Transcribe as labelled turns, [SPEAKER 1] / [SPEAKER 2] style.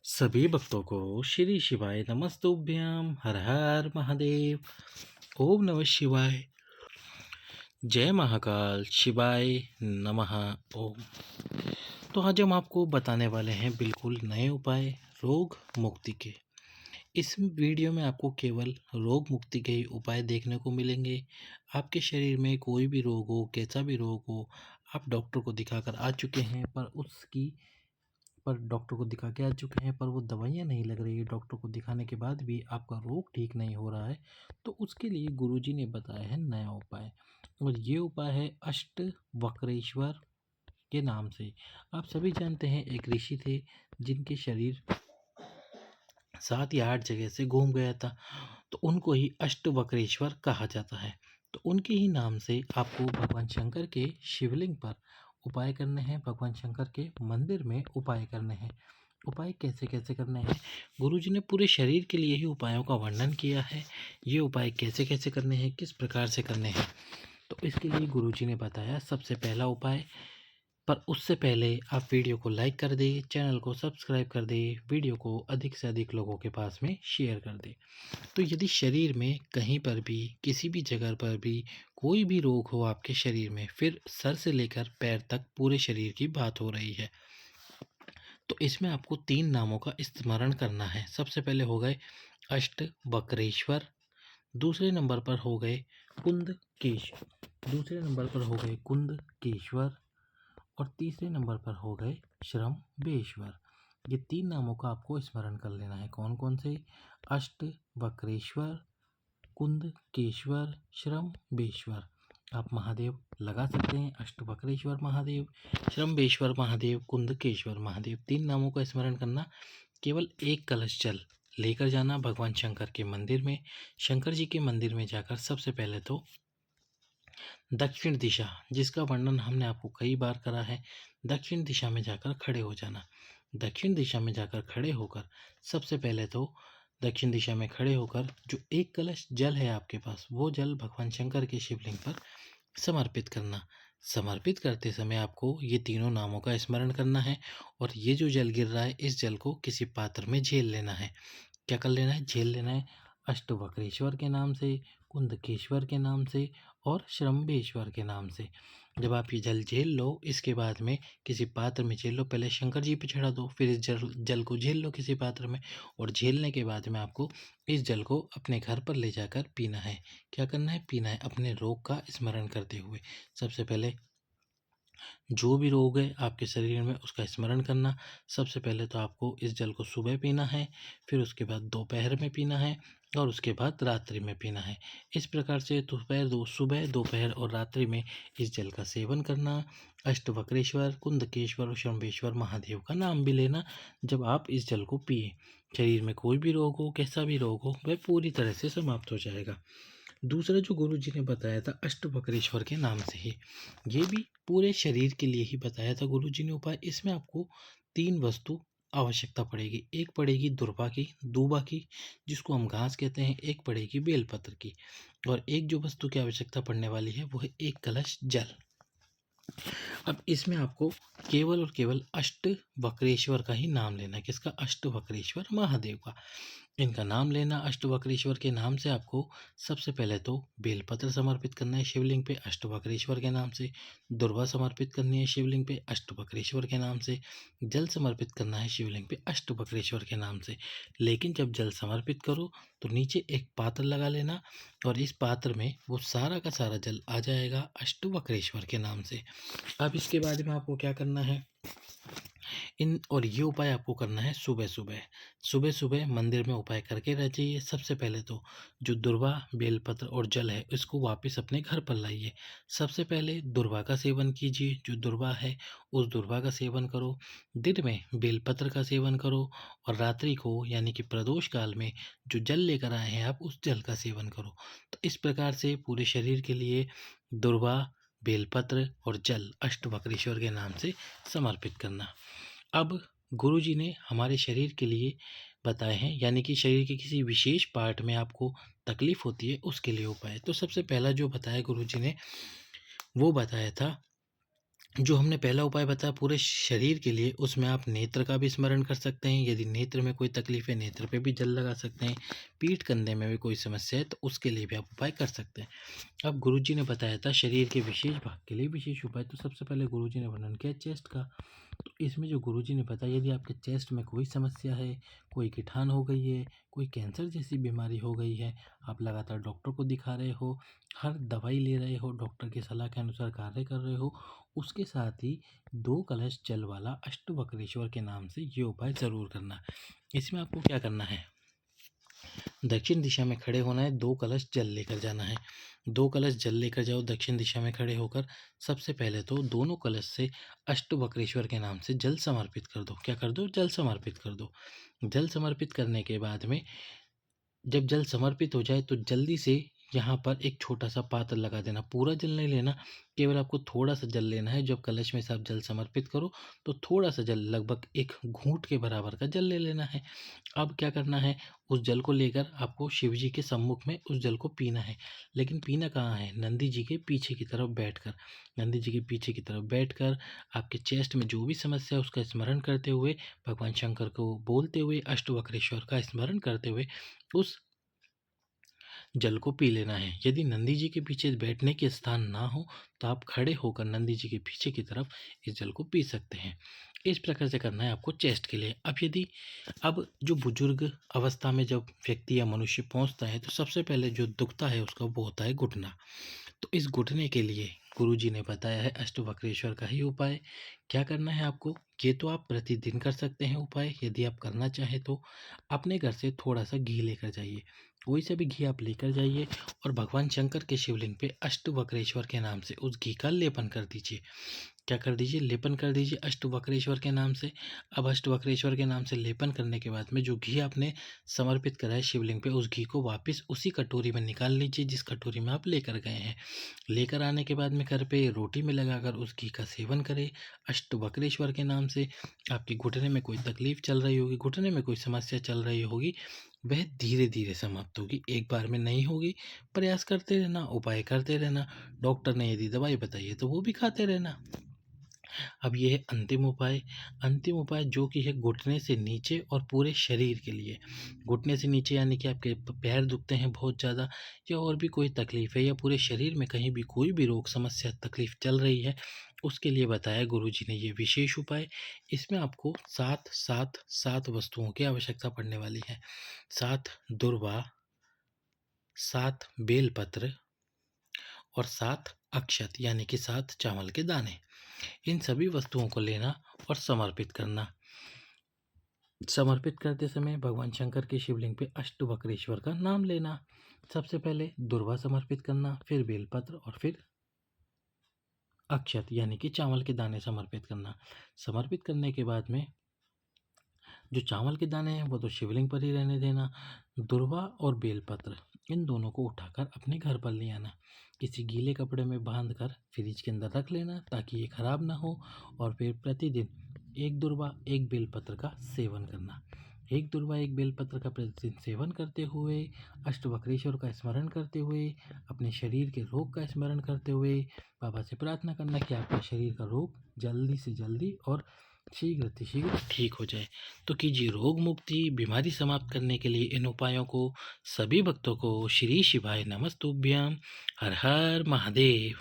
[SPEAKER 1] सभी भक्तों को श्री शिवाय नमस्तुभ्यम हर हर महादेव। ओम नमः शिवाय। जय महाकाल शिवाय नमः। ओम। तो आज हम आपको बताने वाले हैं बिल्कुल नए उपाय रोग मुक्ति के। इस वीडियो में आपको केवल रोग मुक्ति के ही उपाय देखने को मिलेंगे। आपके शरीर में कोई भी रोग हो, कैसा भी रोग हो, आप डॉक्टर को दिखाकर आ चुके हैं पर डॉक्टर को दिखा के आ चुके हैं पर वो दवाइयाँ नहीं लग रही है, डॉक्टर को दिखाने के बाद भी आपका रोग ठीक नहीं हो रहा है, तो उसके लिए गुरुजी ने बताया है नया उपाय। और ये उपाय है अष्ट वक्रेश्वर के नाम से। आप सभी जानते हैं एक ऋषि थे जिनके शरीर 7 या 8 जगह से घूम गया था, तो उनको ही अष्टवक्रेश्वर कहा जाता है। तो उनके ही नाम से आपको भगवान शंकर के शिवलिंग पर उपाय करने हैं, भगवान शंकर के मंदिर में उपाय करने हैं। उपाय कैसे कैसे करने हैं, गुरुजी ने पूरे शरीर के लिए ही उपायों का वर्णन किया है। ये उपाय कैसे कैसे करने हैं, किस प्रकार से करने हैं, तो इसके लिए गुरुजी ने बताया सबसे पहला उपाय। पर उससे पहले आप वीडियो को लाइक कर दें, चैनल को सब्सक्राइब कर दें, वीडियो को अधिक से अधिक लोगों के पास में शेयर कर दें। तो यदि शरीर में कहीं पर भी किसी भी जगह पर भी कोई भी रोग हो आपके शरीर में, फिर सर से लेकर पैर तक पूरे शरीर की बात हो रही है, तो इसमें आपको 3 नामों का स्मरण करना है। सबसे पहले हो गए अष्ट वक्रेश्वर, दूसरे नंबर पर हो गए कुंद केश्वर और तीसरे नंबर पर हो गए श्रम्बेश्वर। ये 3 नामों का आपको स्मरण कर लेना है। कौन कौन से? अष्ट वक्रेश्वर, कुंद केश्वर, श्रम्बेश्वर। आप महादेव लगा सकते हैं, अष्टवक्रेश्वर महादेव, श्रम्बेश्वर महादेव, कुंदकेश्वर महादेव। 3 नामों का स्मरण करना। केवल एक कलश जल लेकर जाना भगवान शंकर के मंदिर में। शंकर जी के मंदिर में जाकर सबसे पहले तो दक्षिण दिशा, जिसका वर्णन हमने आपको कई बार करा है, दक्षिण दिशा में जाकर खड़े हो जाना। दक्षिण दिशा में जाकर खड़े होकर सबसे पहले तो दक्षिण दिशा में खड़े होकर जो एक कलश जल है आपके पास, वो जल भगवान शंकर के शिवलिंग पर समर्पित करना। समर्पित करते समय आपको ये तीनों नामों का स्मरण करना है और ये जो जल गिर रहा है, इस जल को किसी पात्र में झेल लेना है। क्या कर लेना है? झेल लेना है। अष्टवक्रेश्वर के नाम से, कुंदकेश्वर के नाम से और श्रम्बेश्वर के नाम से। जब आप ये जल झेल लो, इसके बाद में किसी पात्र में झेल लो। पहले शंकर जी पे चढ़ा दो, फिर इस जल को झेल लो किसी पात्र में, और झेलने के बाद में आपको इस जल को अपने घर पर ले जाकर पीना है। क्या करना है? पीना है अपने रोग का स्मरण करते हुए। सबसे पहले जो भी रोग है आपके शरीर में, उसका स्मरण करना। सबसे पहले तो आपको इस जल को सुबह पीना है, फिर उसके बाद दोपहर में पीना है और उसके बाद रात्रि में पीना है। इस प्रकार से सुबह, दोपहर और रात्रि में इस जल का सेवन करना। अष्टवक्रेश्वर, कुंदकेश्वर और शंभेश्वर महादेव का नाम भी लेना जब आप इस जल को पिए। शरीर में कोई भी रोग हो, कैसा भी रोग हो, वह पूरी तरह से समाप्त हो जाएगा। दूसरा जो गुरु जी ने बताया था अष्टवक्रेश्वर के नाम से ही, ये भी पूरे शरीर के लिए ही बताया था गुरु जी ने उपाय। इसमें आपको 3 वस्तु आवश्यकता पड़ेगी। एक पड़ेगी दूबा की, जिसको हम घास कहते हैं, एक पड़ेगी बेलपत्र की, और एक जो वस्तु की आवश्यकता पड़ने वाली है वो है एक कलश जल। अब इसमें आपको केवल और केवल अष्ट वक्रेश्वर का ही नाम लेना है। किसका? अष्ट वक्रेश्वर महादेव का। इनका नाम लेना। अष्टवक्रेश्वर के नाम से आपको सबसे पहले तो बेलपत्र समर्पित करना है शिवलिंग पे अष्टवक्रेश्वर के नाम से, दुर्वा समर्पित करनी है शिवलिंग पे अष्टवक्रेश्वर के नाम से, जल समर्पित करना है शिवलिंग पे अष्टवक्रेश्वर के नाम से। लेकिन जब जल समर्पित करो तो नीचे एक पात्र लगा लेना और इस पात्र में वो सारा का सारा जल आ जाएगा अष्टवक्रेश्वर के नाम से। अब इसके बाद में आपको क्या करना है, और ये उपाय आपको करना है सुबह सुबह मंदिर में उपाय करके रह जाइए। सबसे पहले तो जो दुर्वा, बेलपत्र और जल है, इसको वापस अपने घर पर लाइए। सबसे पहले दुर्वा का सेवन कीजिए। जो दुर्वा है उस दुर्वा का सेवन करो। दिन में बेलपत्र का सेवन करो और रात्रि को यानी कि प्रदोष काल में जो जल लेकर आए हैं आप, उस जल का सेवन करो। तो इस प्रकार से पूरे शरीर के लिए दुर्वा, बेलपत्र और जल अष्टवक्रेश्वर के नाम से समर्पित करना। अब गुरुजी ने हमारे शरीर के लिए बताए हैं, यानी कि शरीर के किसी विशेष पार्ट में आपको तकलीफ होती है, उसके लिए उपाय। तो सबसे पहला जो बताया गुरुजी ने, वो बताया था जो हमने पहला उपाय बताया पूरे शरीर के लिए, उसमें आप नेत्र का भी स्मरण कर सकते हैं। यदि नेत्र में कोई तकलीफ है, नेत्र पे भी जल लगा सकते हैं। पीठ कंधे में भी कोई समस्या है तो उसके लिए भी आप उपाय कर सकते हैं। अब गुरुजी ने बताया था शरीर के विशेष भाग के लिए विशेष उपाय, तो सबसे पहले गुरुजी ने वर्णन किया चेस्ट का। तो इसमें जो गुरुजी ने बताया, यदि आपके चेस्ट में कोई समस्या है, कोई गिठान हो गई है, कोई कैंसर जैसी बीमारी हो गई है, आप लगातार डॉक्टर को दिखा रहे हो, हर दवाई ले रहे हो, डॉक्टर की सलाह के अनुसार कार्य कर रहे हो, उसके साथ ही 2 कलश जल वाला अष्टवक्रेश्वर के नाम से ये उपाय ज़रूर करना। इसमें आपको क्या करना है, दक्षिण दिशा में खड़े होना है, 2 कलश जल लेकर जाना है। 2 कलश जल लेकर जाओ दक्षिण दिशा में खड़े होकर। सबसे पहले तो दोनों कलश से अष्टवक्रेश्वर के नाम से जल समर्पित कर दो। क्या कर दो? जल समर्पित कर दो। जल समर्पित करने के बाद में जब जल समर्पित हो जाए तो जल्दी से यहाँ पर एक छोटा-सा पात्र लगा देना। पूरा जल नहीं लेना, केवल आपको थोड़ा-सा जल लेना है। जब कलश में से आप जल समर्पित करो तो थोड़ा-सा जल, लगभग 1 घूँट के बराबर का जल ले लेना है। अब क्या करना है, उस जल को लेकर आपको शिव जी के सम्मुख में उस जल को पीना है। लेकिन पीना कहाँ है? नंदी जी के पीछे की तरफ बैठकर। नंदी जी के पीछे की तरफ बैठकर आपके चेस्ट में जो भी समस्या है उसका स्मरण करते हुए, भगवान शंकर को बोलते हुए, अष्टवक्रेश्वर का स्मरण करते हुए उस जल को पी लेना है। यदि नंदी जी के पीछे बैठने के स्थान ना हो तो आप खड़े होकर नंदी जी के पीछे की तरफ इस जल को पी सकते हैं। इस प्रकार से करना है आपको चेस्ट के लिए। अब जो बुजुर्ग अवस्था में जब व्यक्ति या मनुष्य पहुंचता है तो सबसे पहले जो दुखता है उसका वो होता है घुटना। तो इस घुटने के लिए गुरुजी ने बताया है अष्टवक्रेश्वर का ही उपाय। क्या करना है आपको? ये तो आप प्रतिदिन कर सकते हैं उपाय। यदि आप करना चाहें तो अपने घर से थोड़ा-सा घी लेकर जाइए। कोई सा भी घी आप लेकर जाइए और भगवान शंकर के शिवलिंग पे अष्टवक्रेश्वर के नाम से उस घी का लेपन कर दीजिए। क्या कर दीजिए? लेपन कर दीजिए अष्टवक्रेश्वर के नाम से। अब अष्टवक्रेश्वर के नाम से लेपन करने के बाद में जो घी आपने समर्पित करा है शिवलिंग पे, उस घी को वापस उसी कटोरी में निकाल लीजिए जिस कटोरी में आप लेकर गए हैं। लेकर आने के बाद में घर पे रोटी में लगाकर उस घी का सेवन करें अष्टवक्रेश्वर के नाम से। आपके घुटने में कोई तकलीफ चल रही होगी, घुटने में कोई समस्या चल रही होगी, वह धीरे धीरे समाप्त होगी, एक बार में नहीं होगी। प्रयास करते रहना, उपाय करते रहना। डॉक्टर ने यदि दवाई बताई है तो वो भी खाते रहना। अब ये है अंतिम उपाय। अंतिम उपाय जो कि है घुटने से नीचे और पूरे शरीर के लिए। घुटने से नीचे यानी कि आपके पैर दुखते हैं बहुत ज़्यादा, या और भी कोई तकलीफ है, या पूरे शरीर में कहीं भी कोई भी रोग समस्या तकलीफ चल रही है, उसके लिए बताया गुरुजी ने ये विशेष उपाय। इसमें आपको 7 वस्तुओं की आवश्यकता पड़ने वाली है। 7 दुर्वा, 7 बेलपत्र और 7 अक्षत यानी कि 7 चावल के दाने। इन सभी वस्तुओं को लेना और समर्पित करना। समर्पित करते समय भगवान शंकर के शिवलिंग पे अष्टवक्रेश्वर का नाम लेना। सबसे पहले दुर्वा समर्पित करना, फिर बेलपत्र और फिर अक्षत यानी कि चावल के दाने समर्पित करना। समर्पित करने के बाद में जो चावल के दाने हैं वो तो शिवलिंग पर ही रहने देना। दुर्वा और बेलपत्र इन दोनों को उठाकर अपने घर पर ले आना। किसी गीले कपड़े में बांध कर फ्रिज के अंदर रख लेना ताकि ये खराब ना हो। और फिर प्रतिदिन 1 दुर्वा 1 बेलपत्र का सेवन करना। 1 दुर्वा 1 बेलपत्र का प्रतिदिन सेवन करते हुए, अष्टवक्रेश्वर का स्मरण करते हुए, अपने शरीर के रोग का स्मरण करते हुए बाबा से प्रार्थना करना कि आपका शरीर का रोग जल्दी से जल्दी और शीघ्र ठीक हो जाए। तो कीजिए रोग मुक्ति, बीमारी समाप्त करने के लिए इन उपायों को। सभी भक्तों को श्री शिवाय नमस्तुभ्यम। हर हर महादेव।